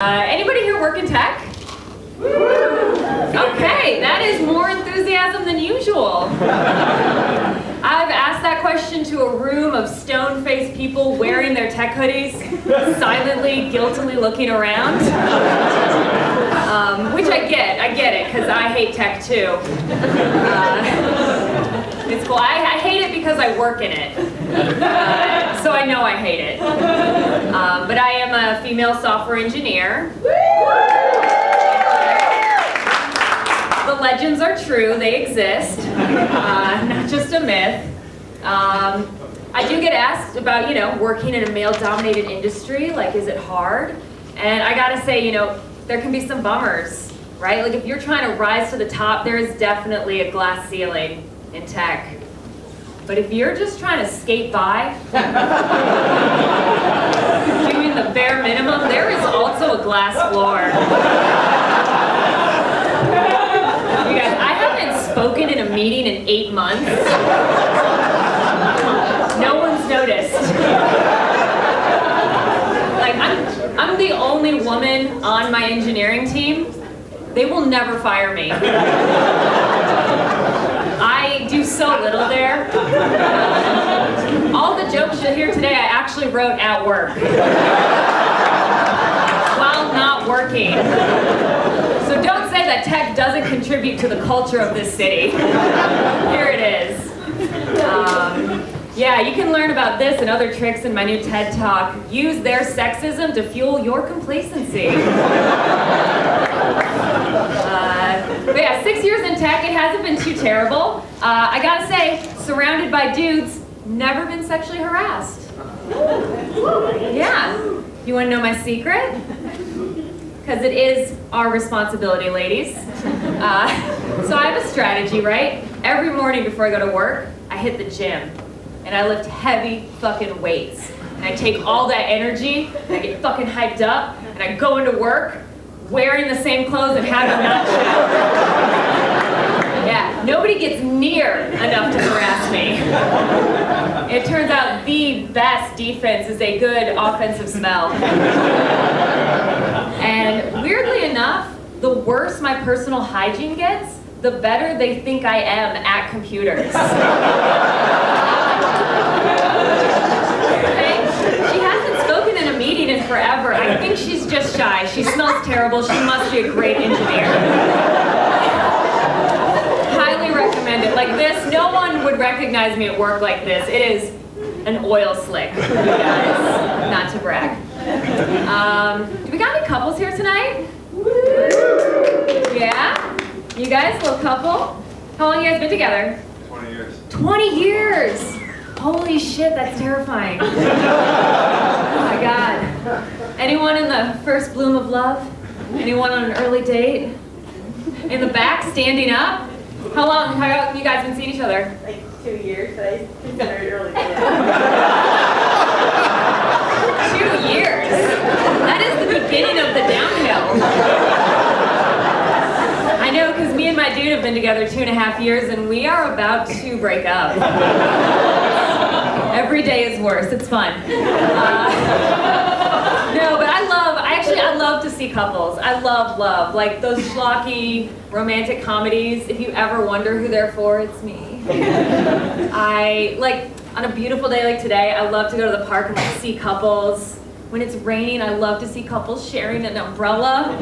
Anybody here work in tech? Okay, that is more enthusiasm than usual. I've asked that question to a room of stone-faced people wearing their tech hoodies, silently, guiltily looking around. Which I get it, because I hate tech too. It's cool. I hate it because I work in it. So I know I hate it. But I am a female software engineer. The legends are true, they exist, not just a myth. I do get asked about, working in a male-dominated industry, like, is it hard? And I gotta say, there can be some bummers, right? Like, if you're trying to rise to the top, there is definitely a glass ceiling in tech. But if you're just trying to skate by, doing the bare minimum, there is also a glass floor. You guys, I haven't spoken in a meeting in 8 months. No one's noticed. Like, I'm the only woman on my engineering team. They will never fire me. I do so little there. All the jokes you'll hear today, I actually wrote at work. While not working. So don't say that tech doesn't contribute to the culture of this city. Here it is. Yeah, you can learn about this and other tricks in my new TED Talk. Use their sexism to fuel your complacency. But yeah, 6 years in tech, it hasn't been too terrible. I gotta say, surrounded by dudes, never been sexually harassed. Yeah. You wanna know my secret? Because it is our responsibility, ladies. So I have a strategy, right? Every morning before I go to work, I hit the gym. And I lift heavy fucking weights. And I take all that energy, and I get fucking hyped up, and I go into work wearing the same clothes and having not showered. Yeah, nobody gets near enough to harass me. It turns out the best defense is a good offensive smell. And weirdly enough, the worse my personal hygiene gets, the better they think I am at computers. She hasn't spoken in a meeting in forever. I think she's just shy. She smells terrible. She must be a great engineer. Highly recommend it. Like this, no one would recognize me at work like this. It is an oil slick, you guys. Not to brag. Do we got any couples here tonight? Yeah? You guys, little couple? How long have you guys been together? 20 years. 20 years! Holy shit, that's terrifying. Oh my God. Anyone in the first bloom of love? Anyone on an early date? In the back, standing up? How long have you guys been seeing each other? Like 2 years, but I consider it early date. 2 years? That is the beginning of the downhill. I know, because me and my dude have been together 2.5 years, and we are about to break up. Every day is worse. It's fun. No, but I love to see couples. I love. Like those schlocky romantic comedies. If you ever wonder who they're for, it's me. On a beautiful day like today, I love to go to the park and see couples. When it's raining, I love to see couples sharing an umbrella.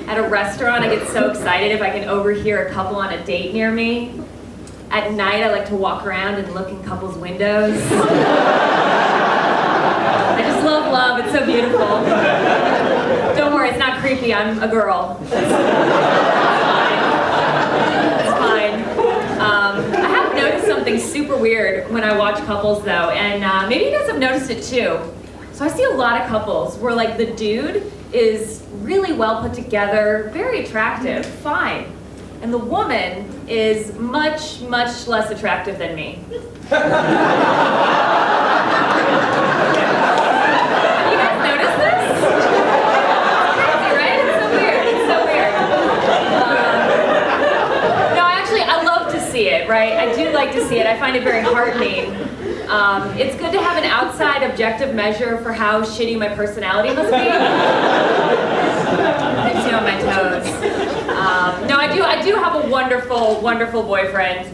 At a restaurant, I get so excited if I can overhear a couple on a date near me. At night, I like to walk around and look in couples' windows. I just love love, it's so beautiful. Don't worry, it's not creepy, I'm a girl. It's fine. I have noticed something super weird when I watch couples though, and maybe you guys have noticed it too. So I see a lot of couples where like the dude is really well put together, very attractive, fine. And the woman is much, much less attractive than me. You guys notice this? It's crazy, right? It's so weird. No, actually, I love to see it, right? I do like to see it. I find it very heartening. It's good to have an outside objective measure for how shitty my personality must be. Keeps you on my toes. No, I do have a wonderful, wonderful boyfriend.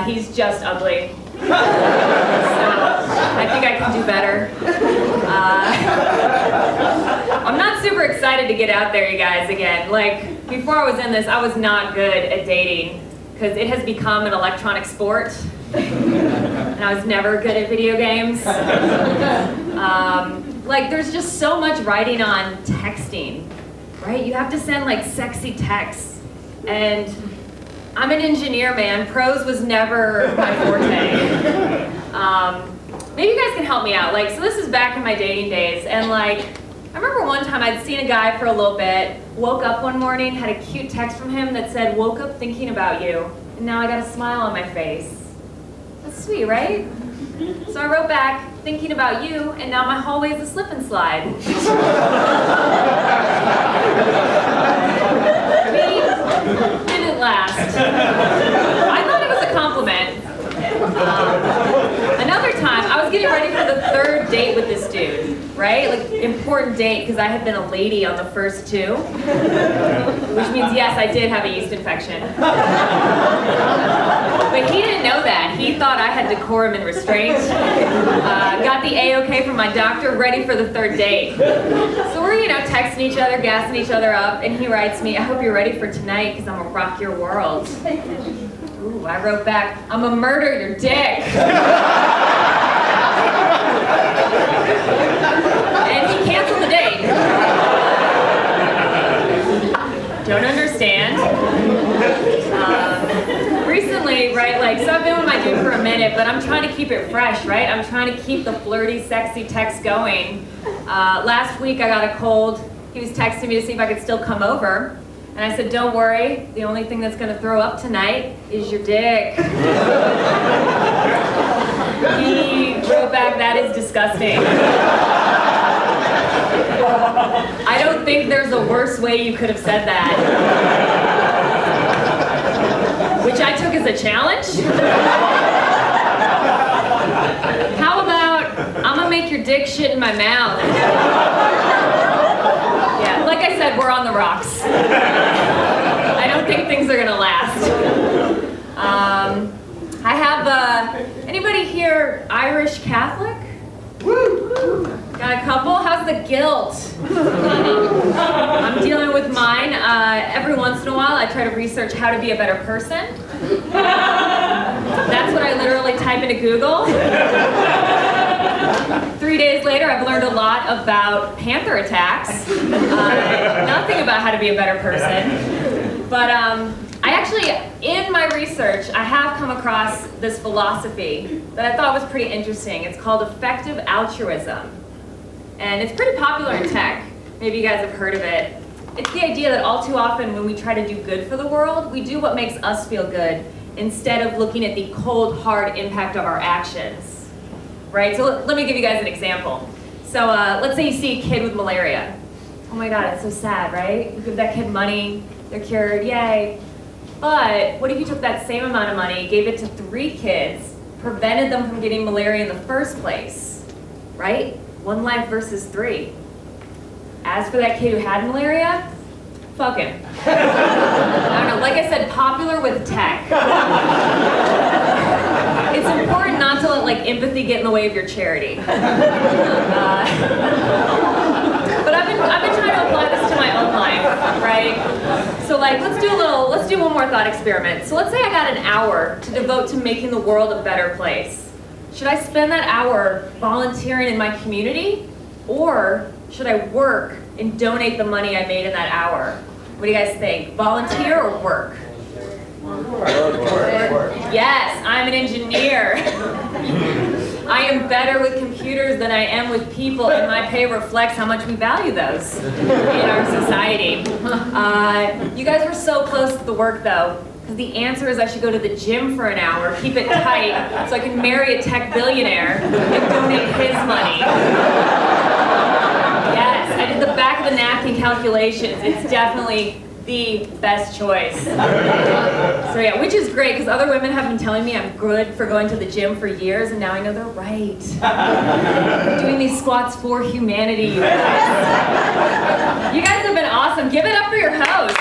He's just ugly. So I think I can do better. I'm not super excited to get out there, you guys, again. Like, before I was in this, I was not good at dating because it has become an electronic sport. And I was never good at video games. Like, there's just so much writing on texting, right? You have to send, like, sexy texts. And I'm an engineer, man. Prose was never my forte. Maybe you guys can help me out. Like, so this is back in my dating days, and like, I remember one time I'd seen a guy for a little bit, woke up one morning, had a cute text from him that said, "Woke up thinking about you, and now I got a smile on my face." That's sweet, right? So I wrote back, "Thinking about you, and now my hallway's a slip and slide." Didn't last. I thought it was a compliment. Another time, I was getting ready for the third date with this dude, right? Like, important date, because I had been a lady on the first two. Which means, yes, I did have a yeast infection. But he didn't know that. He thought I had decorum and restraint. Got the A-OK from my doctor, ready for the third date. So we're, texting each other, gassing each other up, and he writes me, "I hope you're ready for tonight, because I'm gonna rock your world." Ooh, I wrote back, "I'm gonna murder your dick." And he canceled the date. Don't understand. Recently, right, like, so I've been with my dude for a minute, but I'm trying to keep it fresh, right? I'm trying to keep the flirty, sexy text going. Last week I got a cold. He was texting me to see if I could still come over. And I said, "Don't worry, the only thing that's gonna throw up tonight is your dick." He wrote back, "That is disgusting." I don't think there's a worse way you could have said that. Which I took as a challenge. How about, "I'm gonna make your dick shit in my mouth." Yeah, like I said, we're on the rocks. I don't think things are gonna last. I have, anybody here Irish Catholic? Got a couple? How's the guilt? I'm dealing with mine. Every once in a while, I try to research how to be a better person. That's what I literally type into Google. 3 days later, I've learned a lot about panther attacks. Nothing about how to be a better person. But I actually, in my research, I have come across this philosophy that I thought was pretty interesting. It's called effective altruism. And it's pretty popular in tech. Maybe you guys have heard of it. It's the idea that all too often when we try to do good for the world, we do what makes us feel good instead of looking at the cold, hard impact of our actions. Right? So let me give you guys an example. So let's say you see a kid with malaria. Oh my God, it's so sad, right? You give that kid money, they're cured, yay. But what if you took that same amount of money, gave it to 3 kids, prevented them from getting malaria in the first place, right? 1 life versus 3. As for that kid who had malaria, fuck him. I don't know, like I said, popular with tech. It's important not to let empathy get in the way of your charity. But I've been trying to apply this to my own life, right? So let's do one more thought experiment. So let's say I got an hour to devote to making the world a better place. Should I spend that hour volunteering in my community? Or should I work and donate the money I made in that hour? What do you guys think? Volunteer or work? Yes, I'm an engineer. I am better with computers than I am with people, and my pay reflects how much we value those in our society. You guys were so close to the work, though, because the answer is I should go to the gym for an hour, keep it tight, so I can marry a tech billionaire and donate his money. Yes, I did the back of the napkin calculations. It's definitely the best choice. So yeah, which is great because other women have been telling me I'm good for going to the gym for years, and now I know they're right. I'm doing these squats for humanity. You guys have been awesome. Give it up for your host.